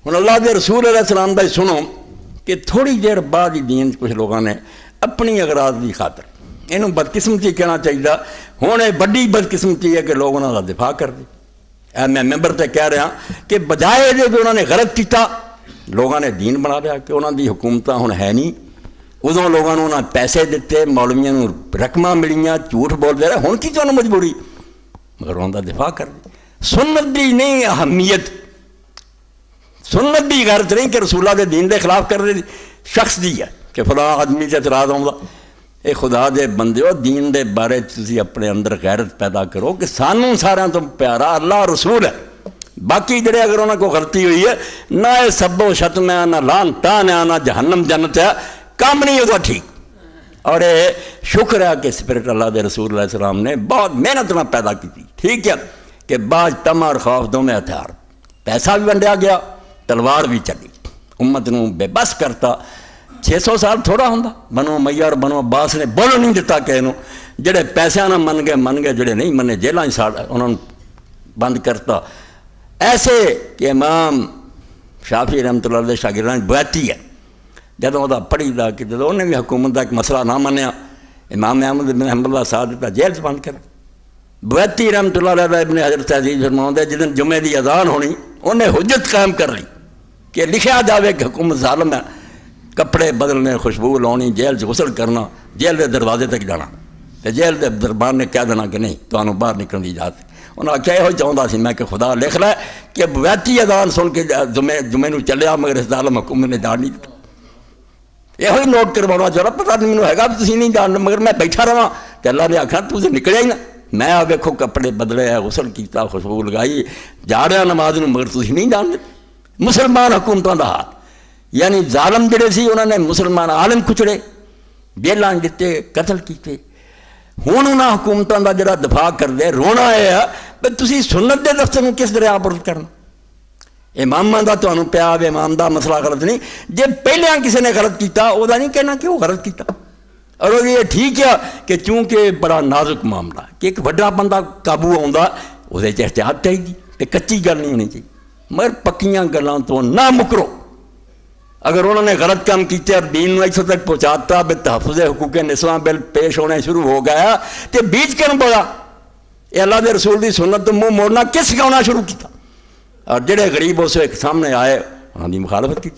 ہوں اللہ کے رسول علیہ السلام کا سنو کہ تھوڑی دیر بعد ہی دین کچھ لوگوں نے اپنی اغراض کی خاطر یہ بدقسمتی کہنا چاہیے. ہوں یہ بڑی بدقسمتی ہے کہ لوگ انہوں کا دفاع کر دیں. میں ممبر سے کہہ رہا کہ بجائے جو انہوں نے غلط کیا لوگوں نے دین بنا لیا کہ انہوں کی حکومت ہوں ہے نہیں. ادو لوگوں نے انہیں پیسے دیتے, مولویاں رقم ملیاں, جھوٹ بولتے رہے. ہوں کی تمہیں مجبوری مگر انہوں کا دفاع کر دی. سنت دی نہیں اہمیت, سنت بھی غیرت نہیں کہ رسولہ دے دین دے خلاف کر رہے شخص دی ہے کہ فلاں آدمی سے اعتراض آؤں گا. اے خدا دے بندے ہو, دین دے بارے تسی اپنے اندر غیرت پیدا کرو کہ سانوں سارا تو پیارا اللہ رسول ہے. باقی جڑے اگر انہوں کو غلطی ہوئی ہے نہ یہ سب و شتم ہے, نہ لان تان ہے, نہ جہنم جنت ہے, کام نہیں ہوگا ٹھیک. اور یہ شکر ہے کہ اسپرٹ اللہ دے رسول علیہ السلام نے بہت محنت نہ پیدا کی تھی. ٹھیک ہے کہ بعض تما اور خوف دونوں ہتھیار, پیسہ بھی ونڈیا گیا, تلوار بھی چلی, امت نو بے بس کرتا. 600 سال تھوڑا ہوں. بنو امیہ اور بنو عباس نے بولو نہیں دیتا کہ جڑے پیسے نہ من گئے, جڑے نہیں منے جیلوں انہوں نے بند کرتا. ایسے کہ امام شافعی رحمۃ اللہ علیہ شاگردان بویتی ہے, جدوں وہ پڑھی دا کہ جدوں انہیں بھی حکومت کا ایک مسئلہ نہ منیا, امام احمد بن حنبل کا ساتھ دیتا, جیل سے بند کر. بویتی رحمۃ اللہ علیہ ابن حضرت عزیز فرماؤں جدن جمعے کی اذان ہونی انہیں حجت قائم کر لی کہ لکھا جاوے کہ حکومت ظالم ہے, کپڑے بدلنے, خوشبو لانی, جیل سے غسل کرنا, جیل کے دروازے تک جانا. تو جیل کے دربار نے کہہ دینا کہ نہیں تمہیں باہر نکلنے کی اجازت. انہوں نے آخیا یہ چاہتا سی میں کہ خدا لکھ لے کہ بویتی اذان سن کے جمعے نو چلیا مگر اس ظالم حکومت نے جان نہیں دیتا. یہ نوٹ کروانا چاہتا, پتا نہیں مجھے ہے بھی تھی نہیں جان, مگر میں بیٹھا رہا تو اللہ نے آخیا تو نکلیا ہی نا. میں آ ویکھو کپڑے بدلے, غسل کیتا, خوشبو لگائی, جا رہا نماز نو مگر تھی نہیں جان دے. مسلمان حکومتوں کا حال یعنی ظالم جڑے سی انہوں نے مسلمان عالم کچڑے, جیلاں دیتے, قتل کیتے. ہوں انہوں حکومتوں کا جڑا دفاع کر دے رونا یہ ہے کہ تسی سنت دے دفتر میں کس طرح آپرد کرنا. اماماں دا تمہیں پیا امام دا مسئلہ غلط نہیں, جے پہلے کسی نے غلط کیتا وہ نہیں کہنا کہ وہ غلط کیتا. اور یہ ٹھیک ہے کہ چونکہ بڑا نازک معاملہ کہ ایک وڈا بندہ قابو آتا وہ احتیاط چاہیے کہ کچی گل نہیں ہونی چاہیے, مگر پکیاں گلوں تو نہ مکرو. اگر انہوں نے غلط کام کیتے اور دین نو اتوں تک پہنچاتا بے تحفظ حقوق نسواں بل پیش ہونے شروع ہو گیا تو بیچ کیوں بولا یہ اللہ دے رسول دی سنت تو منہ موڑنا کس سکھانا شروع کیتا. اور جڑے غریب اس ایک سامنے آئے انہوں نے مخالفت کی.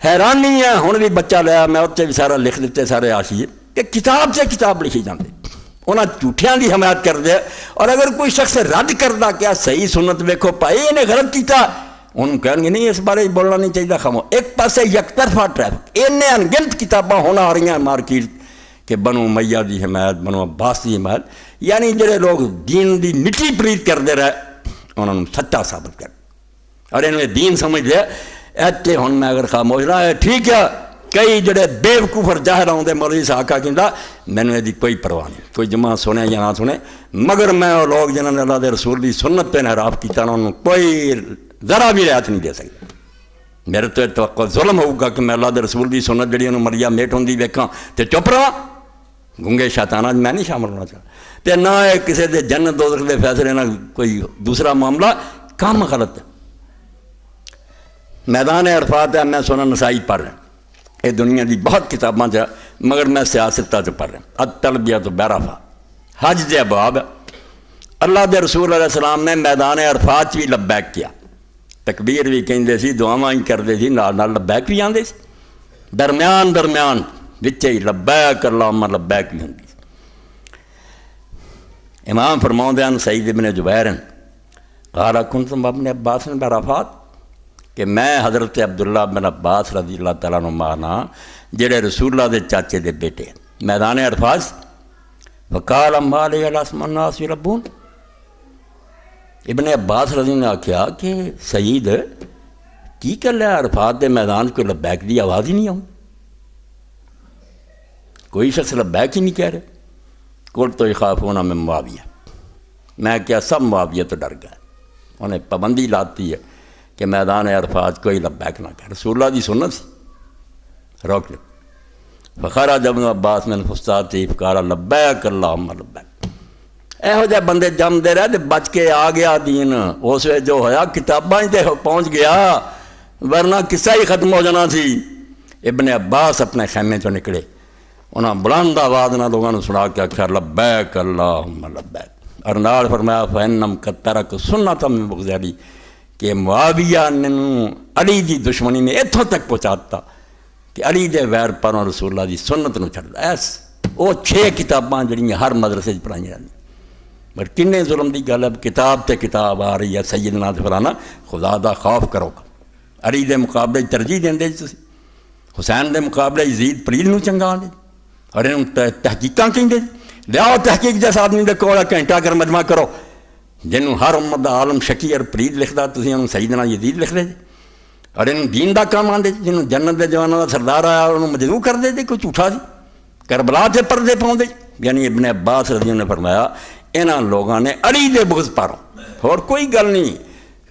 حیران نہیں ہے ہوں بھی بچہ لیا میں اتنے بھی سارا لکھ دیتے سارے آشیے کہ کتاب سے کتاب لکھی جاتے انہاں جھوٹیاں دی حمایت کر دے. اور اگر کوئی شخص رد کردا کیا صحیح سنت ویکھو پائی انہیں غلط کیتا انہوں کہیں گے نہیں اس بارے بولنا نہیں چاہیے خامو. ایک پاسے یک طرفہ ٹریفک انہیں انگنت کتاباں ہونا آ رہی ہیں مارکیٹ کہ بنو امیہ دی حمایت, بنو عباس دی حمایت, یعنی جڑے لوگ دین دی مٹی پلیت کرتے رہے انہوں نے سچا ثابت کر اور انہیں دین سمجھ لیا. ایتے ہوں میں اگر خاموش رہا ٹھیک ہے کئی جڑے بے وقوف اور جاہر آؤں مولوی صاحب کہندا مینوں یہ کوئی پرواہ نہیں, کوئی جمعہ سنے یا نہ سنے, مگر میں وہ لوگ جنہوں نے اللہ دے رسول دی سنت پہ انحراف کیتا انہوں کوئی ذرا بھی رعایت نہیں دے سکتے. میرے تو توقع ظلم ہوگا کہ میں اللہ دے رسول دی سنت جڑی انہوں مریا میٹ ہوندی ویکھاں تے چپ رہا. گنگے شیطاناں میں نہیں شامل ہونا چاہتا تے نہ کسی دے جنت دوزخ دے فیصلے نہ کوئی دوسرا معاملہ, کام غلط ہے. میدان عرفات ہے میں سونا نسائی پڑھ رہا, یہ دنیا دی بہت کتاباں چ مگر میں سیاست چ پڑھ رہا. التلبیہ تو بیرافا حج دے ابواب ہے. اللہ دے رسول علیہ السلام نے میدان عرفات بھی لبیک کیا, تکبیر بھی کہندے سی, دعاواں ہی کردے سی, نال نال لبیک بھی آندے سی, درمیان وچے ہی لبیک اللہم لبیک بھی ہوندی. امام فرماؤندے ہیں سعید ابن جبیر قال کنت ابن عباس بعرفات کہ میں حضرت عبداللہ بن عباس رضی اللہ تعالیٰ عنہ جڑے رسول اللہ دے چاچے دے بیٹے میدان عرفات وقال اما علیہ الاسم الناس یلبون. ابن عباس رضی اللہ نے آخیا کہ سعید کی کر لیا عرفات دے میدان کو لبیک دی آواز ہی نہیں آؤں, کوئی شخص لبیک ہی نہیں کہہ رہے. قلت تو یخافون من معاویہ, میں کیا سب معاویہ تو ڈر گئے, انہیں پابندی لاتی ہے کہ میدان عرفات کوئی لبیک نہ کہے. رسول اللہ دی سنت سی روک لے. فخرج ابن عباس من فسطاطه فقال لبیک اللہم لبیک. یہو جہ بندے جمتے رہے تو بچ کے آ گیا دین. اس وقت جو ہویا کتاباں تے پہنچ گیا ورنہ قصہ ہی ختم ہو جانا سی. ابن عباس اپنے خیمے چوں نکلے, انہاں بلند آواز نہ لوگوں نے سنا کے آخیا لبیک اللہم لبیک, اور نال فرمایا فإنم قد ترک سنت من بغض علی, کہ معاویہ نے علی دی دشمنی نے اتوں تک پہنچاتا کہ علی دے ویر پروں رسول اللہ دی سنت نو چھڑدا. ایس وہ 6 کتاباں جڑیاں ہر مدرسے پڑھائی جاندیاں, پر کنے ظلم دی گل ہے. کتاب تے کتاب آ رہی ہے سیدنا تے فلانا, خدا دا خوف کرو. علی دے مقابلے ترجیح دیندے جی, حسین دے مقابلے یزید پلید نو چنگا آندے, اور انہوں تحقیقاں کہیں لیاؤ تحقیق جیسا آدمی دے کول گھنٹہ کر مجمع کرو جنہوں ہر امت دا عالم شکی اور پلید لکھدا, تسی انہوں سیدنا یزید لکھ دے جی, اور انہوں دین دا کام آندے جنہوں جنت دے جوانوں دا سردار آیا اور انہوں مجدو کر دے جی, کوئی جھوٹا جی کربلا سے پردے پاؤں دے. یعنی ابن عباس رضی اللہ نے فرمایا انہاں لوگاں نے علی دے بغض پارو, اور کوئی گل نہیں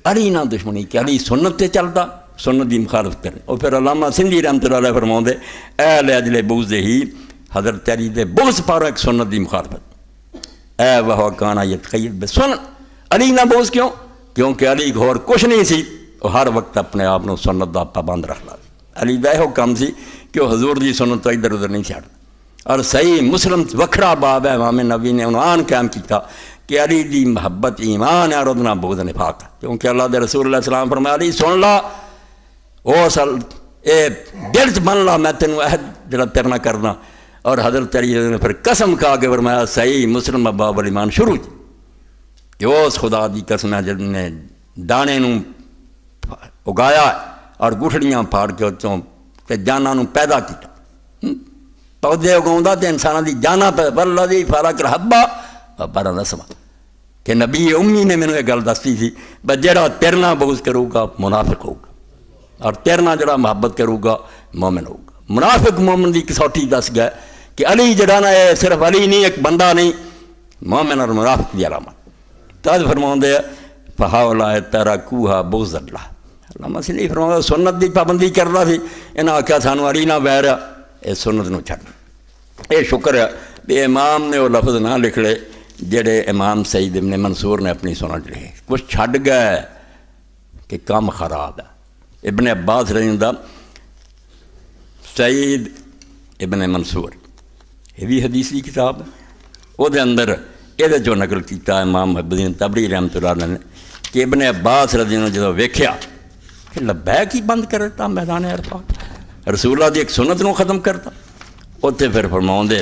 علی نہ دشمنی کہ علی سنت تے چلدا, سنت دی مخالفت کرے. اور پھر علامہ سندھی رحمۃ اللہ علیہ فرماؤں دے اے لاجل بغض ہی حضرت علی دے بغض پارو ایک سنت دی مخالفت. اے وہ کانا یتقید بسنت, علی نہ بغض کیوں؟ کیونکہ علی کو اور کچھ نہیں سی, وہ ہر وقت اپنے آپ کو سنت دا پابند رکھنا. علی دا یہ کام سی کہ وہ حضور دی سنت تو ادھر ادھر نہیں چھڑتا. اور صحیح مسلم وکھرا باب ہے, امام نبی نے عنوان قائم کیتا کہ علی دی محبت ایمان ہے اور ادنا بغض نفاق, کیونکہ اللہ دے رسول اللہ السلام فرمایا علی سن لا او سل اے دل چ بن لا میں تینوں عہد جڑا تیرے نال کرنا. اور حضرت علی نے پھر قسم کھا کے فرمایا صحیح مسلم باب الایمان شروع کہ اس خدا دی قسم ہے جن نے دانے نوں اگایا اور گٹھڑیاں پھاڑ کے اتوں تے جاناں نوں پیدا کیتا. پودے اگاؤندا تے انساناں دی جاناں پہ والذی فلق الحبہ وبرأ النسمہ, کہ نبی امی نے مینوں یہ گل دستی سی بس جڑا تیرے نال بغض کرو گا منافق ہوگا, اور تیرے نال جڑا محبت کرو گا مومن ہوگا. منافق مومن دی کسوٹی دس گئے کہ علی جڑا نا ہے صرف علی نہیں ایک بندہ نہیں, مومن اور منافق دی علامت. تاج فرماؤں دے فہؤلاء ترکوہا بغض اللہ, علامہ سندھی فرماؤں سنت دی پابندی کردا سی, انہاں آکھیا سانو علی نہ ویر اے سنت نو چھڈ. اے شکر ہے بھی امام نے وہ لفظ نہ لکھ لے جڑے امام سعید ابن منصور نے اپنی سنت لکھے, کچھ چھڈ گئے کہ کام خراب ہے. ابن عباس رضی اللہ سعید ابن منصور یہ بھی حدیث کی کتاب ہے, وہ دے اندر یہ جو نقل کیتا امام محبدین تبری رحمۃ اللہ علیہ نے کہ ابن عباس رضی اللہ جدو ویکھیا کہ لبیک ہی بند کر دیتا میدان عرفات, رسول اللہ دی ایک سنت نو ختم کرتا. اتنے پھر فرماؤں دے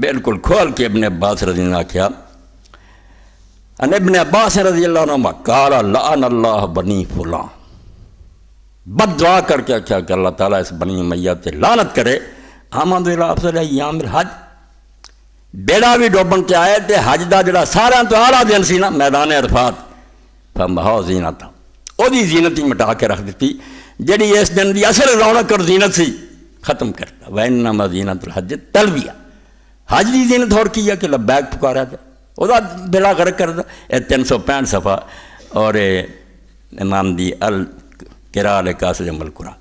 بالکل کھول کے ابن عباس رضی اللہ کیا ان ابن عباس رضی اللہ عنہ قال لعن اللہ بنی فلاں, بد دعا کر کے کیا کہ اللہ تعالیٰ اس بنی امیہ تے لعنت کرے. آمد الى افضل ایام الحج, بیڑا بھی ڈوبن تے آئے تے حج دا جڑا سارا تو اعلیٰ دن سی نا میدان عرفات, فمحو زینت, او دی زینت ہی مٹا کے رکھ دیتی جڑی اس دن دی اصل رونق اور زینت سی ختم کرتا. وانما زینت الحج تلبیہ, حج دی زینت اور کی ہے کہ لبیک پکارا جائے, وہ دا بلا غرق کرتا. 365 صفحہ اور امام دی القراء لکاس جمع القرآن.